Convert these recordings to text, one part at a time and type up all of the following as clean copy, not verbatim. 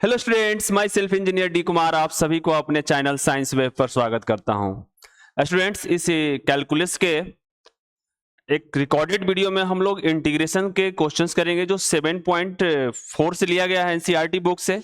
Hello students, my self engineer D Kumar आप सभी को अपने चैनल साइंस वेब पर स्वागत करता हूं। स्टूडेंट्स, इस कैलकुलस के एक रिकॉर्डेड वीडियो में हम लोग इंटीग्रेशन के क्वेश्चंस करेंगे जो 7.4 से लिया गया है एनसीईआरटी बुक से।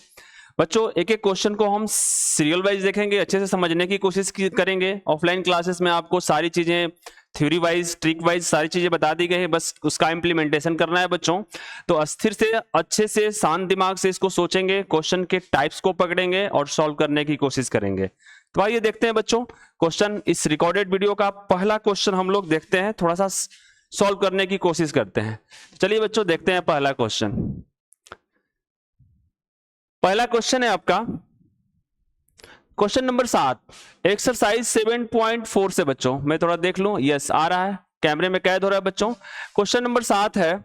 बच्चों, एक एक क्वेश्चन को हम सीरियल वाइज देखेंगे, अच्छे से समझने की कोशिश करेंगे। ऑफलाइन क्लासेस में आपको सारी चीजें थ्योरी वाइज, ट्रिक वाइज सारी चीजें बता दी गई है, बस उसका इंप्लीमेंटेशन करना है बच्चों। तो अस्थिर से, अच्छे से, शांत दिमाग से इसको सोचेंगे, क्वेश्चन के टाइप्स को पकड़ेंगे और सॉल्व करने की कोशिश करेंगे। तो आइए देखते हैं बच्चों क्वेश्चन। इस रिकॉर्डेड वीडियो का पहला क्वेश्चन हम लोग देखते हैं, थोड़ा सा सॉल्व करने की कोशिश करते हैं। चलिए बच्चों, देखते हैं पहला क्वेश्चन। पहला क्वेश्चन है आपका क्वेश्चन नंबर 7, एक्सरसाइज 7.4 से। बच्चों मैं थोड़ा देख लूं, यस आ रहा है, कैमरे में कैद हो रहा है बच्चों। क्वेश्चन नंबर 7 है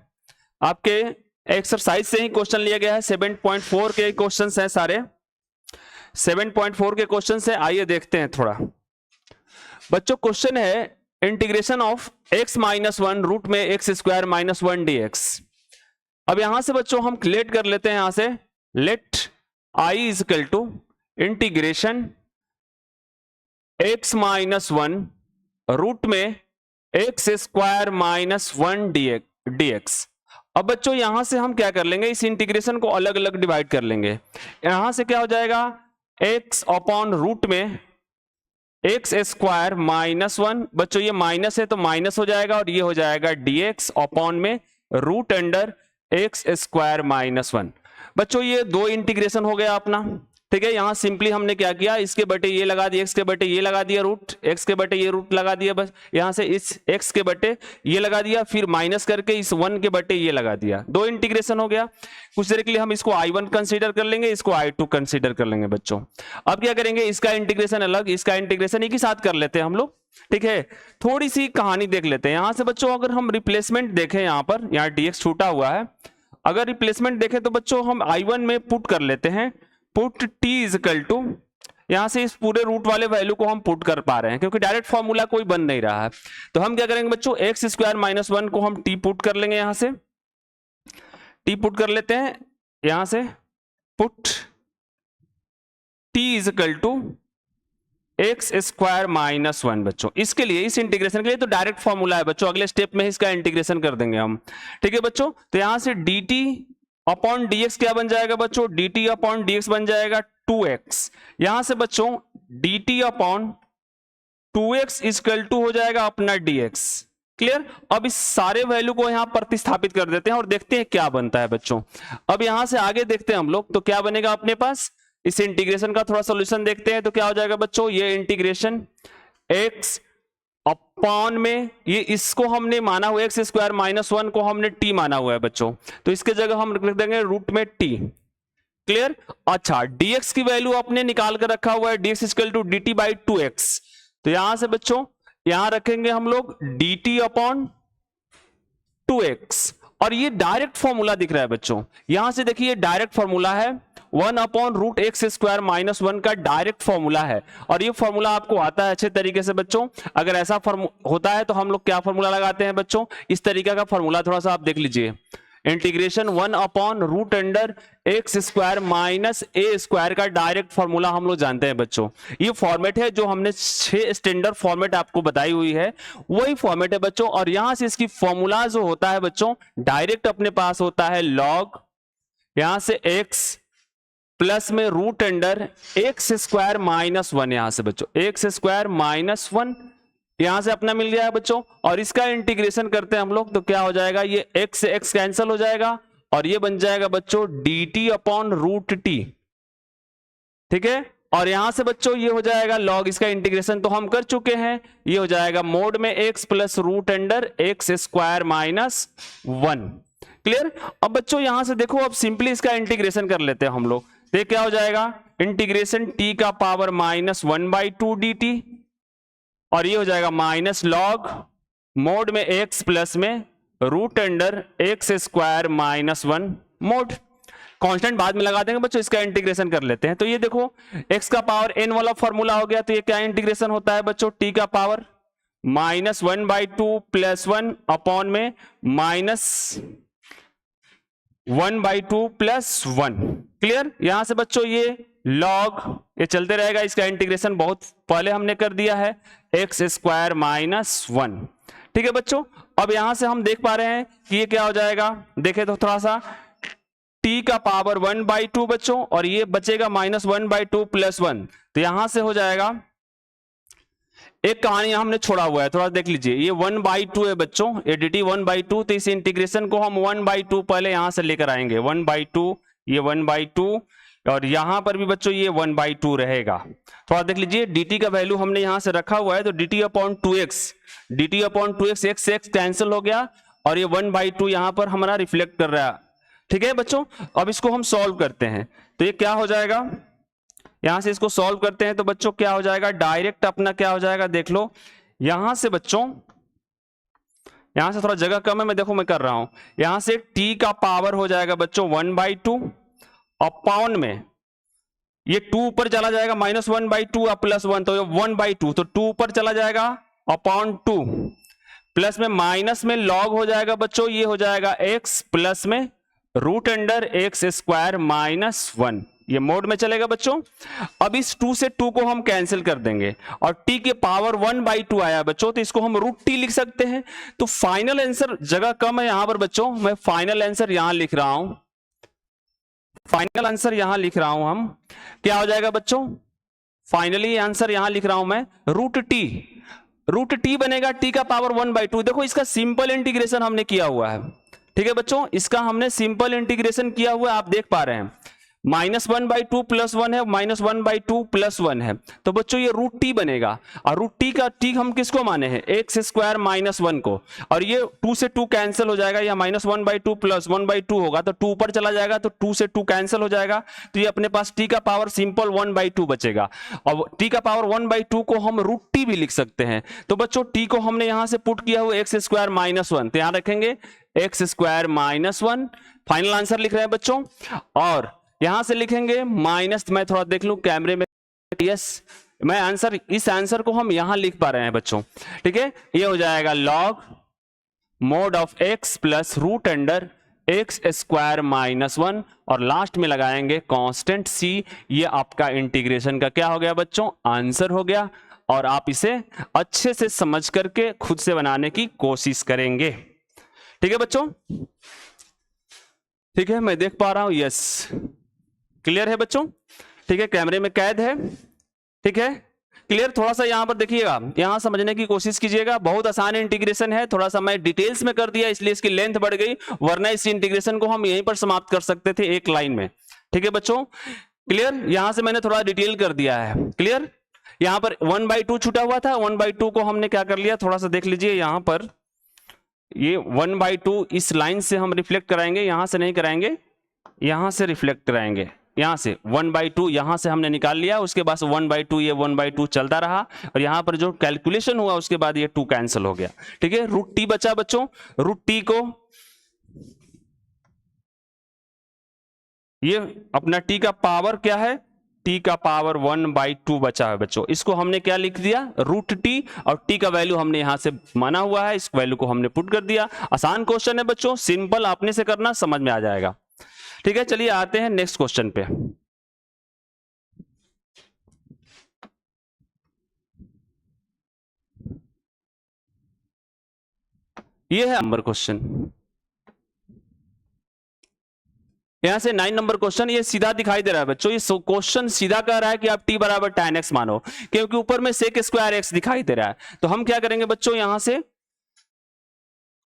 आपके एक्सरसाइज से ही क्वेश्चन लिया गया है। 7.4 के क्वेश्चन हैं सारे, 7.4 के क्वेश्चन है। आइए देखते हैं थोड़ा बच्चों। क्वेश्चन है इंटीग्रेशन ऑफ x - 1 रूट में x² - 1 dx। अब यहां से बच्चों हम लेट कर लेते हैं, यहां से let I is equal to integration x - 1 root में x² - 1 dx। अब बच्चों यहां से हम क्या कर लेंगे, इस इंटीग्रेशन को अलग अलग डिवाइड कर लेंगे। यहां से क्या हो जाएगा, x अपॉन रूट में x² - 1। बच्चों ये माइनस है तो माइनस हो जाएगा, और ये हो जाएगा dx अपॉन में रूट अंडर x² - 1। बच्चों ये दो इंटीग्रेशन हो गया अपना, ठीक है। यहां सिंपली हमने क्या किया, इसके बटे ये लगा दिया, x के बटे ये लगा दिया, रूट x के बटे ये रूट लगा दिया। बस यहां से इस x के बटे ये लगा दिया, फिर माइनस करके इस 1 के बटे ये लगा दिया। दो इंटीग्रेशन हो गया। कुछ देर के लिए हम इसको I1 कंसीडर कर लेंगे, इसको I2 कंसीडर कर लेंगे बच्चों। अब क्या करेंगे, इसका इंटीग्रेशन अलग, इसका इंटीग्रेशन एक ही साथ कर लेते हैं हम लोग, ठीक है। थोड़ी सी कहानी देख लेते हैं यहां से बच्चों। अगर हम रिप्लेसमेंट देखें, यहां पर यहाँ dx छूटा हुआ है, अगर रिप्लेसमेंट देखें तो बच्चों हम I1 में पुट कर लेते हैं, put t is equal to, यहां से इस पूरे रूट वाले वैल्यू को हम पुट कर पा रहे हैं क्योंकि डायरेक्ट फॉर्मूला कोई बन नहीं रहा है। तो हम क्या करेंगे बच्चों, x² - 1 को हम t पुट कर लेंगे, यहां से t पुट कर लेते हैं, यहां से put t is equal to x² - 1। बच्चों इसके लिए, इस इंटीग्रेशन के लिए तो डायरेक्ट फॉर्मूला है बच्चों, अगले स्टेप में इसका इंटीग्रेशन कर देंगे हम, ठीक है बच्चों। तो यहां से dt अपॉन dx क्या बन जाएगा बच्चों, dt अपॉन dx बन जाएगा 2x। यहां से बच्चों dt upon 2x equal to हो जाएगा अपना dx। क्लियर। अब इस सारे वैल्यू को यहां प्रतिस्थापित कर देते हैं और देखते हैं क्या बनता है बच्चों। अब यहां से आगे देखते हैं हम लोग, तो क्या बनेगा अपने पास, इस इंटीग्रेशन का थोड़ा सॉल्यूशन देखते हैं। तो क्या हो जाएगा बच्चों, ये इंटीग्रेशन x अपॉन में, ये इसको हमने माना हुआ x² - 1 को हमने t माना हुआ है बच्चों, तो इसके जगह हम लिख देंगे रूट में t। क्लियर। अच्छा, dx की वैल्यू आपने निकाल कर रखा हुआ है, dx equal to dt by 2x। तो यहां से बच्चों यहां रखेंगे हम लोग dt अपॉन 2x, और ये डायरेक्ट फॉर्मूला दिख रहा है बच्चों। यहां से देखिए डायरेक्ट फॉर्मूला है, 1 अपॉन रूट x² - 1 का डायरेक्ट फॉर्मूला है, और ये फॉर्मूला आपको आता है अच्छे तरीके से बच्चों। अगर ऐसा होता है तो हम लोग क्या फॉर्मूला लगाते हैं बच्चों, इस तरीके का फॉर्मूला थोड़ा सा आप देख लीजिए, integration 1 upon root under x² - a² का डायरेक्ट फॉर्मूला हम लोग जानते हैं बच्चों। ये फॉर्मेट है जो हमने 6 स्टैंडर्ड फॉर्मेट आपको बताई हुई है, वही फॉर्मेट है बच्चों। और यहां से इसकी फॉर्मूला जो होता है बच्चों, डायरेक्ट अपने पास होता है लॉग, यहां से x प्लस में रूट अंडर x² - 1, यहां से बच्चों x² - 1 यहां से अपना मिल गया है बच्चों। और इसका इंटीग्रेशन करते हैं हम लोग, तो क्या हो जाएगा, ये x से x कैंसिल हो जाएगा, और ये बन जाएगा बच्चों dt अपॉन रूट t, ठीक है। और यहां से बच्चों ये हो जाएगा लॉग, इसका इंटीग्रेशन तो हम कर चुके हैं, ये हो जाएगा मोड में x plus root under x² - 1। Clear. अब बच्चों यहां से देखो, अब सिंपली इसका इंटीग्रेशन कर लेते हैं हम लोग, तो क्या हो जाएगा, इंटीग्रेशन t का पावर -1/2 dt, और ये हो जाएगा माइनस लॉग मोड में x प्लस में root under x² - 1 mod. Constant बाद में लगा देंगे बच्चों, इसका इंटीग्रेशन कर लेते हैं। तो ये देखो x का पावर n वाला फॉर्मूला हो गया, तो ये क्या इंटीग्रेशन होता है बच्चों, t का पावर -1/2 प्लस 1 अपॉन में -1/2 प्लस 1। क्लियर। यहां से बच्चों ये लॉग ये चलते रहेगा, इसका इंटीग्रेशन बहुत पहले हमने कर दिया है, एक्स स्क्वायर माइनस 1। ठीक है बच्चों, अब यहां से हम देख पा रहे हैं कि ये क्या हो जाएगा, देखें तो थोड़ा सा, t का पावर 1/2 बच्चों, और ये बचेगा -1/2 + 1, तो यहां से हो जाएगा, एक कहानी हमने छोड़ा हुआ है, थोड़ा देख लीजिए, ये 1/2 है बच्चों, ये dt 1/2, तो इस इंटीग्रेशन को हम 1/2 पहले यहां से लेकर आएंगे, 1/2, ये 1/2, और यहां पर भी बच्चों ये 1/2 रहेगा। थोड़ा देख लीजिए, dt का वैल्यू हमने यहां से रखा हुआ है, तो dt/2x, dt/2x, x से x कैंसिल हो गया, और ये 1/2 यहां पर हमारा रिफ्लेक्ट कर रहा है। ठीक है बच्चों, अब इसको हम सॉल्व करते हैं, तो ये क्या हो जाएगा, यहां से इसको सॉल्व करते हैं तो बच्चों क्या हो जाएगा, डायरेक्ट अपना क्या हो जाएगा, देख लो, यहां से बच्चों, यहां से थोड़ा जगह कम है, मैं देखो मैं कर रहा हूं, यहां से t का पावर हो जाएगा बच्चों 1/2, अपॉन में ये 2 ऊपर चला जाएगा, -1/2 और +1, तो ये 1/2, तो 2 ऊपर चला जाएगा, अपॉन 2, प्लस में माइनस में लॉग हो जाएगा बच्चों, ये हो जाएगा x, प्लस में √x² -1, ये मोड में चलेगा बच्चों। अब इस 2 से 2 को हम कैंसिल कर देंगे, और t के पावर 1/2 आया बच्चों, तो इसको हम √t लिख सकते हैं। तो फाइनल आंसर, जगह कम है यहां पर बच्चों, मैं फाइनल आंसर यहां लिख रहा हूं, फाइनल आंसर यहां लिख रहा हूं, हम क्या हो जाएगा बच्चों, फाइनली आंसर यहां लिख रहा हूं मैं, √t बनेगा, t का पावर 1/2। देखो इसका सिंपल इंटीग्रेशन हमने किया हुआ है, ठीक है बच्चों, इसका हमने सिंपल इंटीग्रेशन किया हुआ है, आप देख पा रहे हैं, -1/2 + 1 है, -1/2 + 1 है, तो बच्चों ये √t बनेगा, और √t का t हम किसको माने हैं, x² -1 को, और ये 2 से 2 कैंसिल हो जाएगा, या -1/2 + 1/2 होगा, तो 2 ऊपर चला जाएगा, तो 2 से 2 कैंसिल हो जाएगा, तो ये अपने पास t का पावर सिंपल 1/2 बचेगा, और t का पावर 1/2 को हम √t भी लिख सकते हैं। तो बच्चों t को हमने यहां से पुट किया हुआ x² -1, तो यहां रखेंगे x² -1, फाइनल आंसर लिख रहे हैं बच्चों, और यहां से लिखेंगे माइनस, मैं थोड़ा देख लूं कैमरे में, यस, मैं आंसर, इस आंसर को हम यहां लिख पा रहे हैं बच्चों, ठीक है, ये हो जाएगा log mod of x plus √x² -1, और लास्ट में लगाएंगे कांस्टेंट c, ये आपका इंटीग्रेशन का क्या हो गया बच्चों, आंसर हो गया, और आप इसे अच्छे से समझ करके खुद से बनाने की कोशिश करेंगे। ठीक है बच्चों, ठीक है, मैं देख पा रहा हूं, यस, क्लियर है बच्चों, ठीक है, कैमरे में कैद है, ठीक है, क्लियर। थोड़ा सा यहां पर देखिएगा, यहां समझने की कोशिश कीजिएगा, बहुत आसान इंटीग्रेशन है, थोड़ा सा मैं डिटेल्स में कर दिया इसलिए इसकी लेंथ बढ़ गई, वरना इस इंटीग्रेशन को हम यहीं पर समाप्त कर सकते थे एक लाइन में। ठीक है बच्चों, क्लियर, यहां से मैंने थोड़ा डिटेल कर दिया है, क्लियर। यहां पर 1/2 छूटा हुआ था, 1/2 को हमने क्या कर लिया, थोड़ा सा देख लीजिए, यहां पर ये 1/2 इस लाइन से हम रिफ्लेक्ट कराएंगे, यहां से नहीं कराएंगे, यहां से रिफ्लेक्ट कराएंगे, यहां से 1/2 यहां से हमने निकाल लिया, उसके बाद 1/2 ये 1/2 चलता रहा, और यहां पर जो कैलकुलेशन हुआ उसके बाद ये 2 कैंसिल हो गया। ठीक है, √t बचा बच्चों, √t को ये अपना t का पावर क्या है, t का पावर 1/2 बचा है बच्चों, इसको हमने क्या लिख दिया, √t, और t का वैल्यू हमने यहां से माना हुआ है, इस वैल्यू को हमने पुट कर दिया। आसान क्वेश्चन है बच्चों, सिंपल, आपने से करना, समझ में आ जाएगा। ठीक है, चलिए आते हैं नेक्स्ट क्वेश्चन पे। ये है नंबर क्वेश्चन, यहां से 9 नंबर क्वेश्चन, ये सीधा दिखाई दे रहा है बच्चों, ये क्वेश्चन सीधा कह रहा है कि आप t बराबर tan x मानो, क्योंकि ऊपर में sec² x दिखाई दे रहा है। तो हम क्या करेंगे बच्चों, यहां से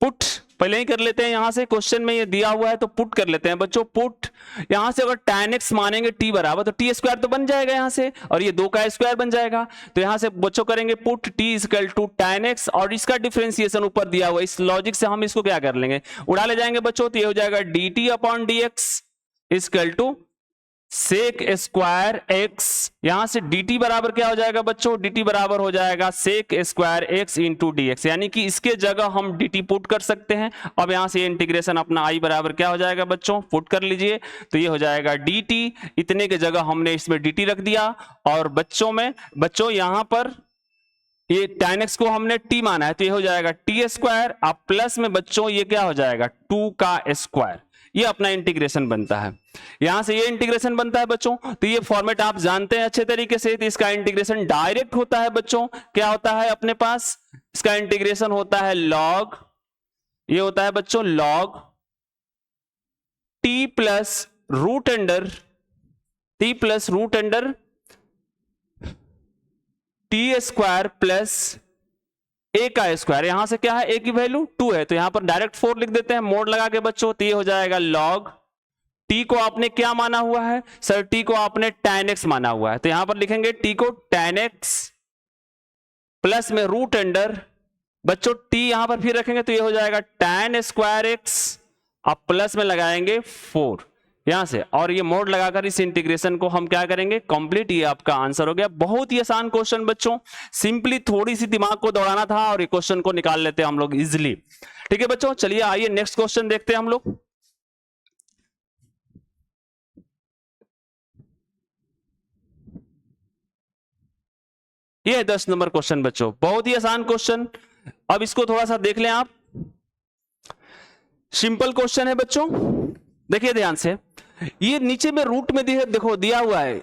पुट पहले ही कर लेते हैं, यहां से क्वेश्चन में ये दिया हुआ है तो पुट कर लेते हैं बच्चों, पुट यहां से अगर tan x मानेंगे t बराबर, तो t² तो बन जाएगा यहां से, और ये 2 का स्क्वायर बन जाएगा, तो यहां से बच्चों करेंगे पुट t = tan x, और इसका डिफरेंशिएशन ऊपर दिया हुआ है, इस लॉजिक से हम इसको क्या कर लेंगे, उड़ा ले जाएंगे बच्चों, तो ये हो जाएगा dt/dx = sec² x, यहां से dt बराबर क्या हो जाएगा बच्चों, dt बराबर हो जाएगा sec² x × dx, यानी कि इसके जगह हम dt पुट कर सकते हैं। अब यहां से इंटीग्रेशन अपना i बराबर क्या हो जाएगा बच्चों, पुट कर लीजिए, तो ये हो जाएगा dt, इतने के जगह हमने इसमें dt रख दिया, और बच्चों यहां पर ये tan x को हमने t माना है, तो ये हो जाएगा t², अब प्लस में बच्चों ये क्या हो जाएगा 2 का स्क्वायर, ये अपना इंटीग्रेशन बनता है, यहां से ये इंटीग्रेशन बनता है बच्चों। तो ये फॉर्मेट आप जानते हैं अच्छे तरीके से। तो इसका इंटीग्रेशन डायरेक्ट होता है बच्चों, क्या होता है अपने पास, इसका इंटीग्रेशन होता है लॉग, ये होता है बच्चों log t plus root under t square plus a का स्क्वायर। यहां से क्या है, ए की वैल्यू 2 है, तो यहां पर डायरेक्ट 4 लिख देते हैं मोड लगा के बच्चों। तो ये हो जाएगा लॉग टी को आपने क्या माना हुआ है सर, टी को आपने tan x माना हुआ है, तो यहां पर लिखेंगे टी को tan x प्लस में रूट अंडर बच्चों टी यहां पर फिर रखेंगे तो ये हो जाएगा tan स्क्वायर x, अब प्लस में लगाएंगे 4 यहां से, और ये मोड लगाकर इस इंटीग्रेशन को हम क्या करेंगे कंप्लीट। ये आपका आंसर हो गया। बहुत ही आसान क्वेश्चन बच्चों, सिंपली थोड़ी सी दिमाग को दौड़ाना था और ये क्वेश्चन को निकाल लेते हैं हम लोग इजिली। ठीक है बच्चों, चलिए आइए नेक्स्ट क्वेश्चन देखते हैं हम लोग। ये है 10 नंबर क्वेश्चन बच्चों, बहुत ही आसान क्वेश्चन। अब इसको थोड़ा सा देख लें आप, सिंपल क्वेश्चन है बच्चों, देखिए ध्यान से। ये नीचे में रूट में देखो दिया हुआ है,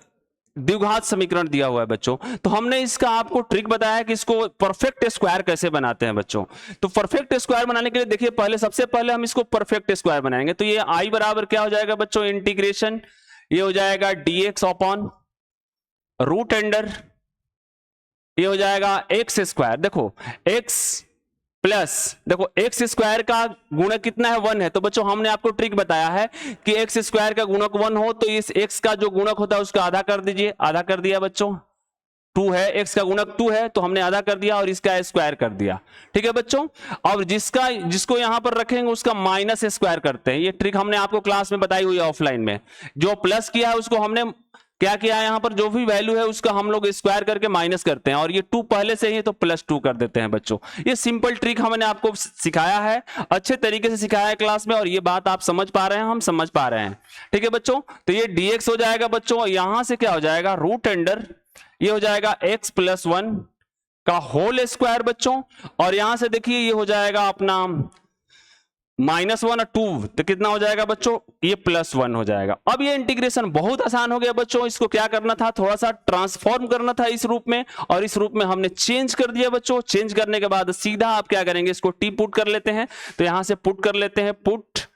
द्विघात समीकरण दिया हुआ है बच्चों। तो हमने इसका आपको ट्रिक बताया कि इसको परफेक्ट स्क्वायर कैसे बनाते हैं बच्चों। तो परफेक्ट स्क्वायर बनाने के लिए देखिए पहले, सबसे पहले हम इसको परफेक्ट स्क्वायर बनाएंगे। तो ये आई बराबर क्या हो जाएगा बच्चों, इंटीग्रेशन ये हो जाएगा dx अपॉन रूट अंडर, ये हो जाएगा एक्स स्क्वायर। देखो x प्लस, देखो एक्स स्क्वायर का गुणक कितना है 1 है, तो बच्चों हमने आपको ट्रिक बताया है कि एक्स स्क्वायर का गुणक 1 हो तो इस x का जो गुणक होता है उसका आधा कर दीजिए। आधा कर दिया बच्चों, 2 है, x का गुणक 2 है तो हमने आधा कर दिया और इसका स्क्वायर कर दिया। ठीक है बच्चों, अब जिसको यहां पर रखेंगे उसका माइनस स्क्वायर करते हैं। ये ट्रिक हमने आपको क्लास में बताई हुई है ऑफलाइन में। जो प्लस किया है उसको हमने क्या किया है, यहां पर जो भी वैल्यू है उसका हम लोग स्क्वायर करके माइनस करते हैं, और ये 2 पहले से ही तो +2 कर देते हैं बच्चों। ये सिंपल ट्रिक हमने आपको सिखाया है, अच्छे तरीके से सिखाया है क्लास में, और ये बात आप समझ पा रहे हैं, हम समझ पा रहे हैं। ठीक है बच्चों, तो ये dx हो जाएगा बच्चों, यहां से क्या हो जाएगा रूट अंडर, ये हो जाएगा x + 1 का होल स्क्वायर बच्चों, और यहां से देखिए ये हो जाएगा अपना -1 और 2, तो कितना हो जाएगा बच्चों, ये +1 हो जाएगा। अब ये इंटीग्रेशन बहुत आसान हो गया बच्चों। इसको क्या करना था, थोड़ा सा ट्रांसफॉर्म करना था इस रूप में, और इस रूप में हमने चेंज कर दिया बच्चों। चेंज करने के बाद सीधा आप क्या करेंगे, इसको टी पुट कर लेते हैं। तो यहां से पुट कर लेते हैं, put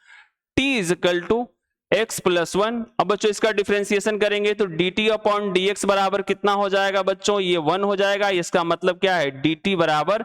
t is equal to x + 1। अब बच्चों इसका डिफरेंशिएशन करेंगे तो dt अपॉन dx बराबर कितना हो जाएगा बच्चों, ये 1 हो जाएगा। इसका मतलब क्या है, dt बराबर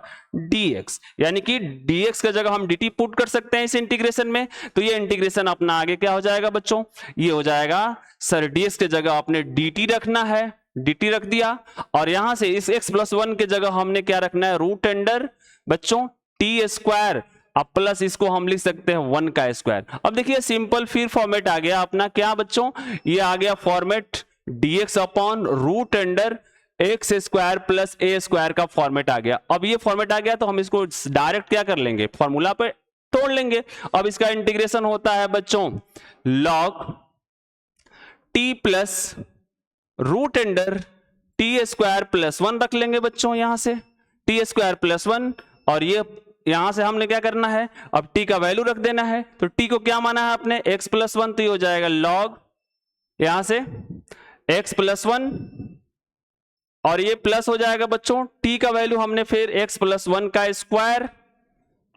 dx, यानी कि dx का जगह हम dt पुट कर सकते हैं इस इंटीग्रेशन में। तो ये इंटीग्रेशन अपना आगे क्या हो जाएगा बच्चों, ये हो जाएगा सर dx के जगह आपने dt रखना है, dt रख दिया, और यहां से इस x + 1 के जगह हमने क्या रखना है, रूट अंडर बच्चों टी स्क्वायर, अब प्लस इसको हम लिख सकते हैं 1 का स्क्वायर। अब देखिए सिंपल फिर फॉर्मेट आ गया अपना, क्या बच्चों, ये आ गया format dx upon root under x square plus a square का फॉर्मेट आ गया। अब ये फॉर्मेट आ गया तो हम इसको डायरेक्ट क्या कर लेंगे, फॉर्मूला पे तोड़ लेंगे। अब इसका इंटीग्रेशन होता है बच्चों log t plus root under t square plus 1 रख लेंगे बच्चों, यहां से टी स्क्वायर प्लस 1, और ये यहां से हमने क्या करना है, अब t का वैल्यू रख देना है। तो t को क्या माना है आपने, x + 1, तो ये हो जाएगा log यहां से x + 1, और ये प्लस हो जाएगा बच्चों, t का वैल्यू हमने फिर x + 1 का स्क्वायर,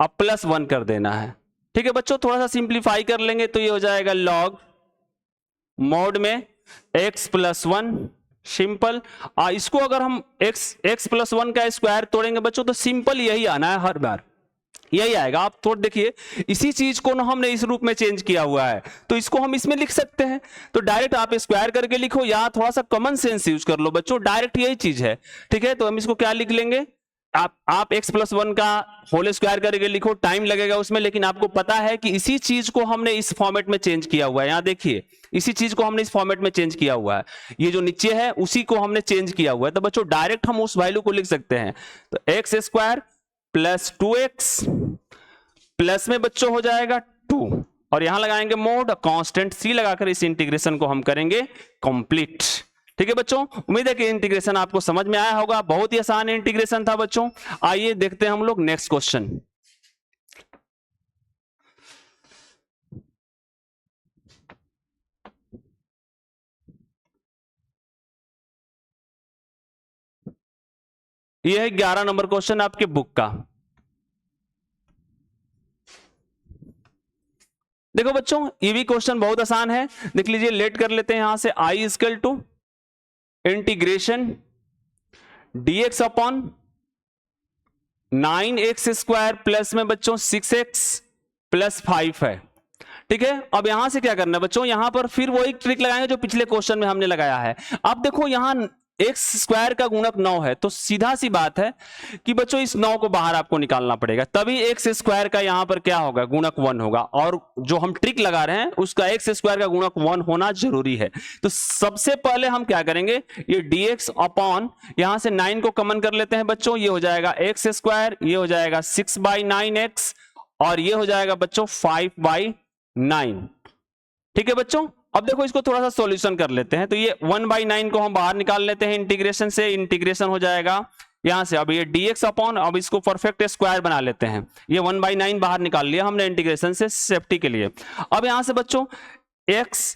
अब +1 कर देना है। ठीक है बच्चों, थोड़ा सा सिंप्लीफाई कर लेंगे तो ये हो जाएगा log मोड में x + 1 सिंपल। इसको अगर हम x + 1 का स्क्वायर तोड़ेंगे बच्चों तो सिंपल यही आना है, हर बार यही आएगा। आप थोड़ा देखिए, इसी चीज को ना हमने इस रूप में चेंज किया हुआ है, तो इसको हम इसमें लिख सकते हैं। तो डायरेक्ट आप स्क्वायर करके लिखो या थोड़ा सा कॉमन सेंस यूज कर लो बच्चों, डायरेक्ट यही चीज है। ठीक है, तो हम इसको क्या लिख लेंगे, आप x + 1 का होल स्क्वायर करके लिखो, टाइम लगेगा उसमें, लेकिन आपको पता है कि इसी चीज को हमने इस फॉर्मेट में चेंज किया हुआ है। यहां देखिए, इसी चीज को हमने इस फॉर्मेट में चेंज किया हुआ है, ये जो नीचे है उसी को हमने चेंज किया हुआ है। तो बच्चों डायरेक्ट हम उस वैल्यू को लिख सकते हैं। तो x² + 2x प्लस में बच्चों हो जाएगा 2, और यहां लगाएंगे मोड, कांस्टेंट c लगाकर इस इंटीग्रेशन को हम करेंगे कंप्लीट। ठीक है बच्चों, उम्मीद है कि इंटीग्रेशन आपको समझ में आया होगा। बहुत ही आसान इंटीग्रेशन था बच्चों। आइए देखते हैं हम लोग नेक्स्ट क्वेश्चन। ये है 11 नंबर क्वेश्चन आपके बुक का। देखो बच्चों ये भी क्वेश्चन बहुत आसान है, देख लीजिए। लेट कर लेते हैं यहां से, I equal to integration dx upon 9x square plus में बच्चों 6x प्लस 5 है। ठीक है, अब यहां से क्या करना है बच्चों, यहां पर फिर वो एक ट्रिक लगाएंगे जो पिछले क्वेश्चन में हमने लगाया है। अब देखो यहां x स्क्वायर का गुणक 9 है, तो सीधा सी बात है कि बच्चों इस 9 को बाहर आपको निकालना पड़ेगा, तभी x स्क्वायर का यहां पर क्या होगा, गुणक 1 होगा। और जो हम ट्रिक लगा रहे हैं उसका x स्क्वायर का गुणक 1 होना जरूरी है। तो सबसे पहले हम क्या करेंगे, ये dx अपॉन यहां से 9 को कॉमन कर लेते हैं बच्चों, ये हो जाएगा x स्क्वायर, ये हो जाएगा 6/9x और ये हो जाएगा बच्चों 5/9। ठीक है बच्चों, अब देखो इसको थोड़ा सा सॉल्यूशन कर लेते हैं। तो ये 1/9 को हम बाहर निकाल लेते हैं इंटीग्रेशन से, इंटीग्रेशन हो जाएगा यहां से। अब ये dx अपॉन, अब इसको परफेक्ट स्क्वायर बना लेते हैं, ये 1/9 बाहर निकाल लिया हमने इंटीग्रेशन से सेफ्टी के लिए। अब यहां से बच्चों x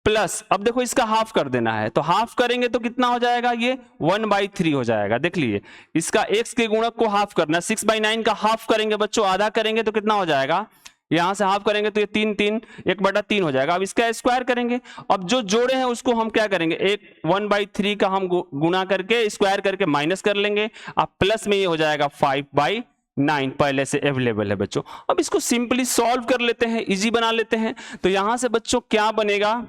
प्लस, अब देखो इसका हाफ कर देना है, तो हाफ करेंगे तो कितना हो जाएगा, ये 1/3 हो जाएगा। देख लीजिए इसका x के गुणक को हाफ करना, 6/9 का हाफ करेंगे बच्चों, आधा करेंगे तो कितना हो जाएगा, यहां से हाफ करेंगे तो ये 1/3 हो जाएगा। अब इसका स्क्वायर करेंगे, अब जो जोड़े हैं उसको हम क्या करेंगे, एक 1/3 का हम गुना करके स्क्वायर करके माइनस कर लेंगे, अब प्लस में ये हो जाएगा 5/9 पहले से अवेलेबल है बच्चों। अब इसको सिंपली सॉल्व कर लेते हैं, इजी बना लेते हैं। तो यहां से बच्चों क्या बनेगा,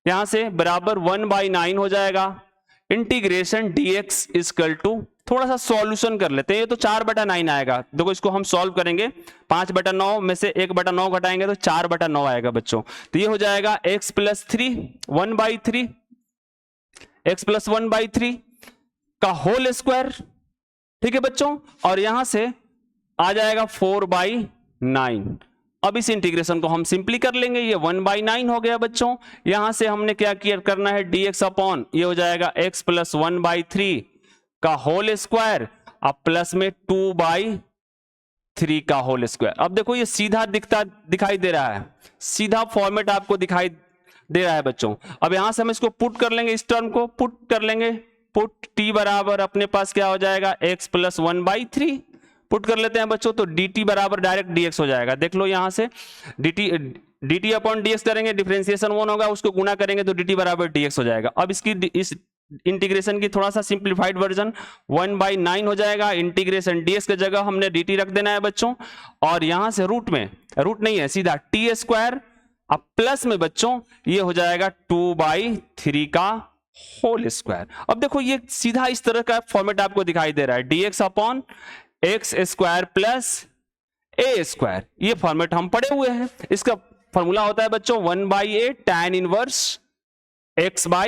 यहां से बराबर 1/9 हो जाएगा, इंटीग्रेशन dx इक्वल टू, थोड़ा सा सॉल्यूशन कर लेते हैं, ये तो 4/9 आएगा। देखो इसको हम सॉल्व करेंगे, 5/9 में से 1/9 घटाएंगे तो 4/9 आएगा बच्चों। तो ये हो जाएगा x प्लस 3 1/3, x प्लस 1/3 का होल स्क्वायर। ठीक है बच्चों, और यहां से आ जाएगा 4/9। अब इस इंटीग्रेशन को हम सिंपली कर लेंगे, ये 1/9 हो गया बच्चों। यहां से हमने क्या किया करना है, dx अपॉन, ये हो जाएगा x प्लस 1/3 का होल स्क्वायर, अब प्लस में 2/3 का होल स्क्वायर। अब देखो ये सीधा दिखाई दे रहा है, सीधा फॉर्मेट आपको दिखाई दे रहा है बच्चों। अब यहां से हम इसको पुट कर लेंगे, इस टर्म को पुट कर लेंगे, पुट t बराबर अपने पास क्या हो जाएगा, x प्लस 1/3 पुट कर लेते हैं बच्चों, तो dt बराबर डायरेक्ट dx हो जाएगा। देख लो यहां से dt अपॉन dx करेंगे, डिफरेंशिएशन 1 होगा, उसको गुना करेंगे तो dt बराबर dx हो जाएगा। अब इसकी इस इंटीग्रेशन की थोड़ा सा सिंप्लीफाइड वर्जन 1/9 हो जाएगा, इंटीग्रेशन dx की जगह हमने dt रख देना है बच्चों, और यहां से रूट में, रूट नहीं है सीधा t स्क्वायर, अब प्लस में बच्चों ये हो जाएगा 2/3 का होल स्क्वायर। अब देखो ये सीधा इस तरह का फॉर्मेट आपको दिखाई दे रहा है, dx upon x square plus a square, ये फॉर्मेट हम पढ़े हुए हैं। इसका फॉर्मूला होता है बच्चों 1/a tan इनवर्स x/a,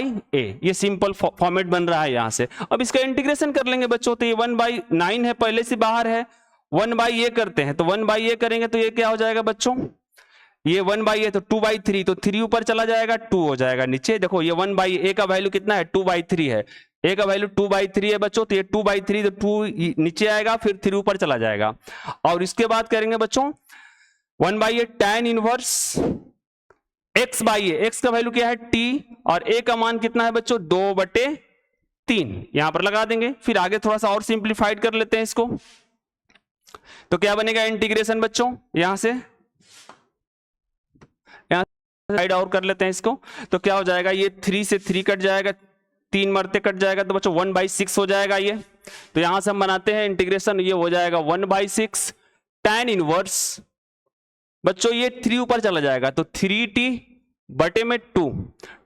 ये सिंपल फॉर्मेट बन रहा है यहां से। अब इसका इंटीग्रेशन कर लेंगे बच्चों, तो ये 1/9 है, पहले से बाहर है, 1/a करते हैं, तो 1/a करेंगे तो ये क्या हो जाएगा बच्चों, ये 1/a तो 2/3, तो 3 ऊपर चला जाएगा, 2 हो जाएगा नीचे। देखो ये 1/a का वैल्यू कितना है, 2/3 है, a का वैल्यू 2/3 है बच्चों, तो ये 2/3 तो 2 नीचे आएगा, फिर 3 ऊपर चला जाएगा। और इसके बाद करेंगे बच्चों 1/a tan inverse x/a, x का वैल्यू क्या है t, और a का मान कितना है बच्चों 2/3, यहां पर लगा देंगे। फिर आगे थोड़ा सा और सिंप्लीफाइड कर लेते हैं इसको, तो क्या बनेगा इंटीग्रेशन बच्चों, यहां से साइड और कर लेते हैं इसको, तो क्या हो जाएगा, ये 3 से 3 कट जाएगा, 3 मरते कट जाएगा, तो बच्चों 1/6 हो जाएगा ये। तो यहां से हम बनाते हैं इंटीग्रेशन, ये हो जाएगा 1/6 tan इनवर्स बच्चों, ये 3 ऊपर चला जाएगा, तो 3t बटे में 2,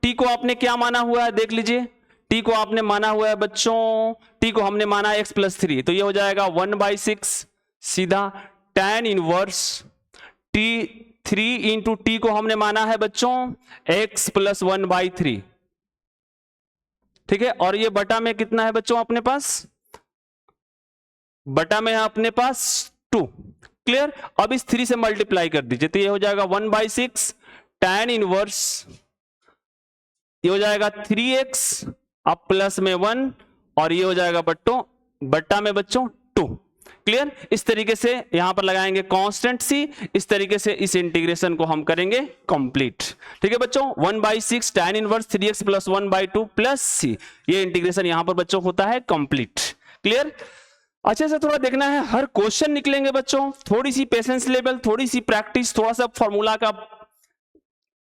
t को आपने क्या माना हुआ है देख लीजिए, t को आपने माना हुआ है बच्चों, t को हमने माना है x प्लस 3, तो ये हो जाएगा 1/6 सीधा tan inverse t, 3 into t को हमने माना है बच्चों x प्लस 1/3, ठीक है। और ये बटा में कितना है बच्चों अपने पास, बटा में है अपने पास 2, क्लियर। अब इस 3 से मल्टीप्लाई कर दीजिए, तो ये हो जाएगा 1/6 tan इनवर्स, ये हो जाएगा 3x, अब प्लस में 1, और ये हो जाएगा बट्टा में बच्चों 2, क्लियर। इस तरीके से यहां पर लगाएंगे कांस्टेंट सी, इस तरीके से इस इंटीग्रेशन को हम करेंगे कंप्लीट, ठीक है बच्चों। 1/6 tan inverse 3x plus 1/2 plus C, ये इंटीग्रेशन यहां पर बच्चों होता है कंप्लीट, क्लियर। अच्छे से थोड़ा देखना है, हर क्वेश्चन निकलेंगे बच्चों, थोड़ी सी पेशेंस लेवल, थोड़ी सी प्रैक्टिस, थोड़ा सा फॉर्मूला का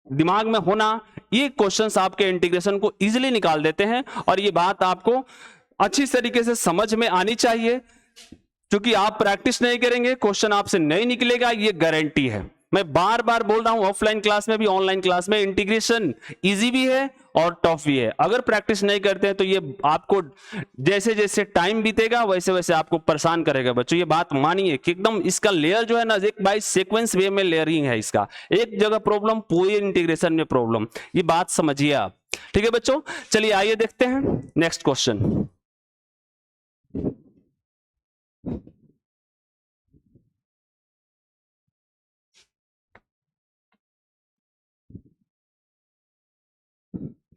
दिमाग में होना, ये क्वेश्चंस आपके इंटीग्रेशन को इजीली निकाल देते हैं। और ये बात आपको अच्छी तरीके से समझ में आनी चाहिए, क्योंकि आप प्रैक्टिस नहीं करेंगे क्वेश्चन आपसे नहीं निकलेगा, ये गारंटी है। मैं बार बार बोल रहा हूं, ऑफलाइन क्लास में भी ऑनलाइन क्लास में इंटीग्रेशन इजी भी है और टफ भी है। अगर प्रैक्टिस नहीं करते हैं तो ये आपको जैसे जैसे टाइम बीतेगा वैसे वैसे आपको परेशान करेगा बच्चों। ये बात मानिए कि एकदम इसका लेयर जो है ना, एक बाय सीक्वेंस वे में लेयरिंग है इसका, एक जगह प्रॉब्लम पूरे इंटीग्रेशन में प्रॉब्लम, ये बात समझिए आप। ठीक है बच्चों, चलिए आइए देखते हैं नेक्स्ट क्वेश्चन।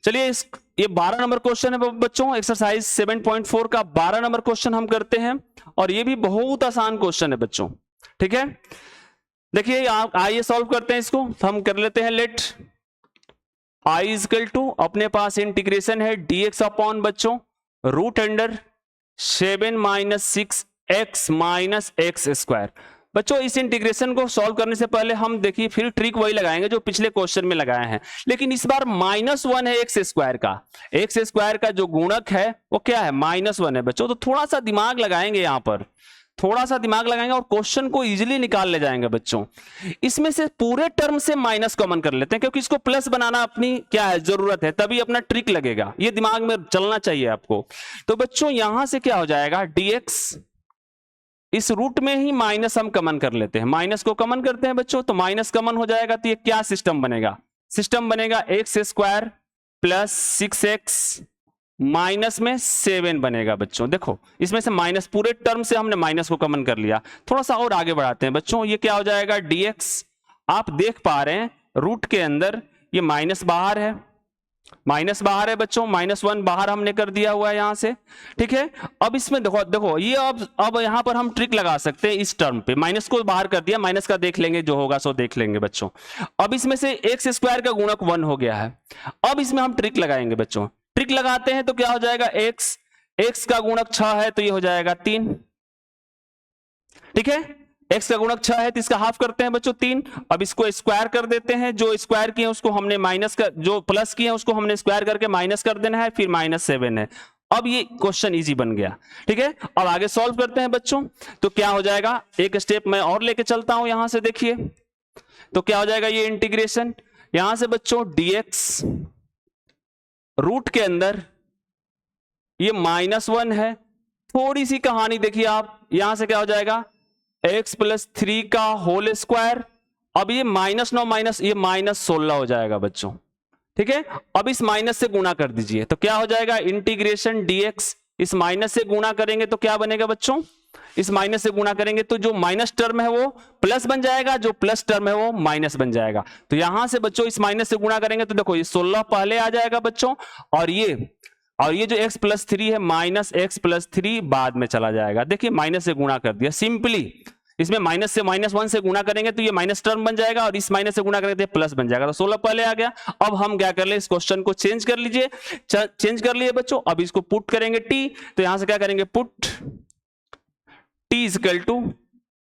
चलिए ये 12 नंबर क्वेश्चन है बच्चों, एक्सरसाइज 7.4 का 12 नंबर क्वेश्चन हम करते हैं, और ये भी बहुत आसान क्वेश्चन है बच्चों। ठीक है, देखिए आप आइए सॉल्व करते हैं इसको। हम कर लेते हैं, लेट आई इजकल टू, अपने पास इंटीग्रेशन है dx अपॉन बच्चों root under 7 - 6x - x square. बच्चों इस इंटीग्रेशन को सॉल्व करने से पहले हम देखिए फिर ट्रिक वही लगाएंगे जो पिछले क्वेश्चन में लगाए हैं, लेकिन इस बार -1 है एक्स स्क्वायर का। एक्स स्क्वायर का जो गुणक है वो क्या है, -1 है बच्चों। तो थोड़ा सा दिमाग लगाएंगे यहां पर, थोड़ा सा दिमाग लगाएंगे और क्वेश्चन को इजीली निकाल ले जाएंगे बच्चों। इसमें से पूरे टर्म से माइनस कॉमन कर लेते हैं, क्योंकि इसको प्लस बनाना अपनी क्या है जरूरत है, तभी अपना ट्रिक लगेगा। ये दिमाग में चलना चाहिए आपको। तो बच्चों यहां से क्या हो जाएगा, dx, इस रूट में ही माइनस हम कॉमन कर लेते हैं, माइनस को कॉमन करते हैं बच्चों, तो माइनस कॉमन हो जाएगा। तो ये क्या सिस्टम बनेगा, सिस्टम बनेगा x square plus 6x minus में 7 बनेगा बच्चों। देखो इसमें से माइनस, पूरे टर्म से हमने माइनस को कॉमन कर लिया। थोड़ा सा और आगे बढ़ाते हैं बच्चों, ये क्या हो जाएगा dx, आप देख पा रहे हैं रूट के अंदर ये माइनस बाहर है, माइनस बाहर है बच्चों, -1 बाहर हमने कर दिया हुआ है यहां से। ठीक है, अब इसमें देखो देखो ये अब यहां पर हम ट्रिक लगा सकते हैं इस टर्म पे, माइनस को बाहर कर दिया, माइनस का देख लेंगे, जो होगा सो देख लेंगे बच्चों। अब इसमें से एक्स स्क्वायर का गुणक 1 हो गया है। अब इसमें हम ट्रिक लगाएंगे बच्चों, ट्रिक लगाते हैं तो क्या हो जाएगा, एक्स का गुणक 6 है तो ये हो जाएगा 3। ठीक है, x का गुणक 6 है तो इसका हाफ करते हैं बच्चों 3। अब इसको स्क्वायर कर देते हैं, जो स्क्वायर किए उसको हमने माइनस कर, जो प्लस किए उसको हमने स्क्वायर करके माइनस कर देना है, फिर -7 है। अब ये क्वेश्चन इजी बन गया। ठीक है, अब आगे सॉल्व करते हैं बच्चों। तो क्या हो जाएगा, एक स्टेप मैं और लेके चलता हूं यहां से, देखिए तो क्या हो जाएगा, ये इंटीग्रेशन यहां से बच्चों dx रूट के अंदर ये -1 है। थोड़ी सी कहानी देखिए आप, यहां से क्या हो जाएगा x + 3 का होल स्क्वायर। अब ये -9 माइनस, ये -16 हो जाएगा बच्चों। ठीक है, अब इस माइनस से गुणा कर दीजिए तो क्या हो जाएगा, इंटीग्रेशन dx, इस माइनस से गुणा करेंगे तो क्या बनेगा बच्चों, इस माइनस से गुणा करेंगे तो जो माइनस टर्म है वो प्लस बन जाएगा, जो प्लस टर्म है वो माइनस बन जाएगा। तो यहां से बच्चों इस माइनस से गुणा करेंगे तो देखो ये 16 पहले आ जाएगा बच्चों, और ये जो x + 3 है -x + 3 बाद में चला जाएगा। देखिए माइनस से गुणा कर दिया सिंपली, इसमें माइनस से -1 से गुणा करेंगे तो ये माइनस टर्म बन जाएगा, और इस माइनस से गुणा करेंगे तो प्लस बन जाएगा। तो 16 पहले आ गया। अब हम क्या कर ले, इस क्वेश्चन को चेंज कर लीजिए, चेंज कर लिए बच्चों। अब इसको पुट करेंगे t, तो यहां से क्या करेंगे, पुट t =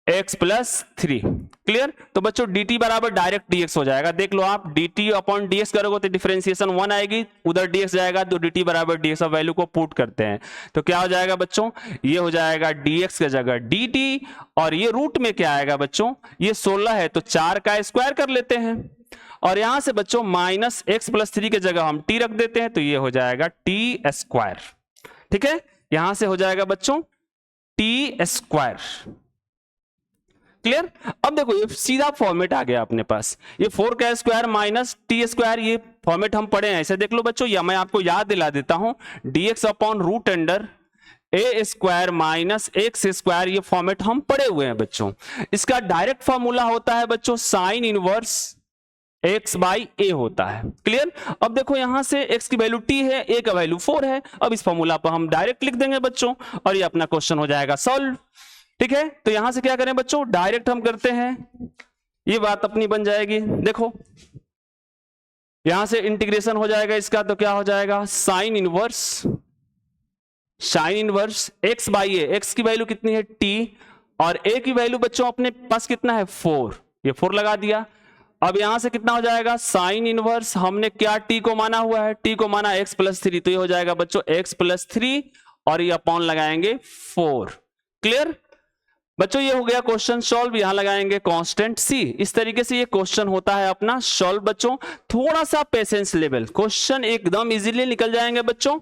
x + 3। क्लियर, तो बच्चों dt बराबर डायरेक्ट dx हो जाएगा। देख लो आप, dt अपॉन dx करोगे तो डिफरेंशिएशन 1 आएगी, उधर dx जाएगा तो dt बराबर dx, अब वैल्यू को पुट करते हैं तो क्या हो जाएगा बच्चों, ये हो जाएगा dx की जगह dt, और ये रूट में क्या आएगा बच्चों, ये 16 है तो 4 का स्क्वायर कर लेते हैं, और यहां से बच्चों -x + 3 की जगह हम t रख देते हैं तो ये हो जाएगा t²। ठीक है, यहां से हो जाएगा बच्चों t²। क्लियर, अब देखो ये सीधा फॉर्मेट आ गया अपने पास, ये 4 का स्क्वायर माइनस t², ये फॉर्मेट हम पढ़े हैं ऐसे। देख लो बच्चों, या मैं आपको याद दिला देता हूं, dx upon root under a² - x², ये फॉर्मेट हम पढ़े हुए हैं बच्चों। इसका डायरेक्ट फॉर्मूला होता है बच्चों साइन इनवर्स x/a होता है। क्लियर, अब देखो यहां से x की वैल्यू t है, a का वैल्यू 4 है। अब इस फॉर्मूला पर हम डायरेक्ट लिख देंगे बच्चों, और ये अपना क्वेश्चन हो जाएगा सॉल्व। ठीक है, तो यहां से क्या करें बच्चों, डायरेक्ट हम करते हैं, ये बात अपनी बन जाएगी। देखो यहां से इंटीग्रेशन हो जाएगा इसका, तो क्या हो जाएगा, sine inverse sine inverse x by A, x की वैल्यू कितनी है t, और a की वैल्यू बच्चों अपने पास कितना है 4, ये 4 लगा दिया। अब यहां से कितना हो जाएगा साइन इनवर्स, हमने क्या t को माना हुआ है, t को माना x प्लस 3, तो ये हो जाएगा बच्चों x प्लस 3 और ये अपॉन लगाएंगे 4। क्लियर बच्चों, ये हो गया क्वेश्चन सॉल्व। यहां लगाएंगे कांस्टेंट c। इस तरीके से ये क्वेश्चन होता है अपना सॉल्व बच्चों। थोड़ा सा पेशेंस लेवल, क्वेश्चन एकदम इजीली निकल जाएंगे बच्चों,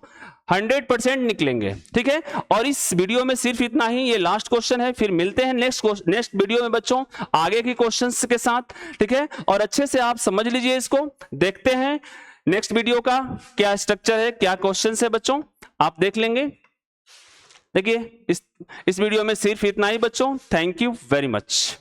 100% निकलेंगे, ठीक है। और इस वीडियो में सिर्फ इतना ही, ये लास्ट क्वेश्चन है, फिर मिलते हैं नेक्स्ट वीडियो में बच्चों आगे की क्वेश्चंस के साथ, ठीक है। और अच्छे से आप समझ लीजिए इसको, देखते हैं नेक्स्ट वीडियो का क्या स्ट्रक्चर है, क्या क्वेश्चन है बच्चों, आप देख लेंगे। देखिए इस वीडियो में सिर्फ इतना ही बच्चों। Thank you very much.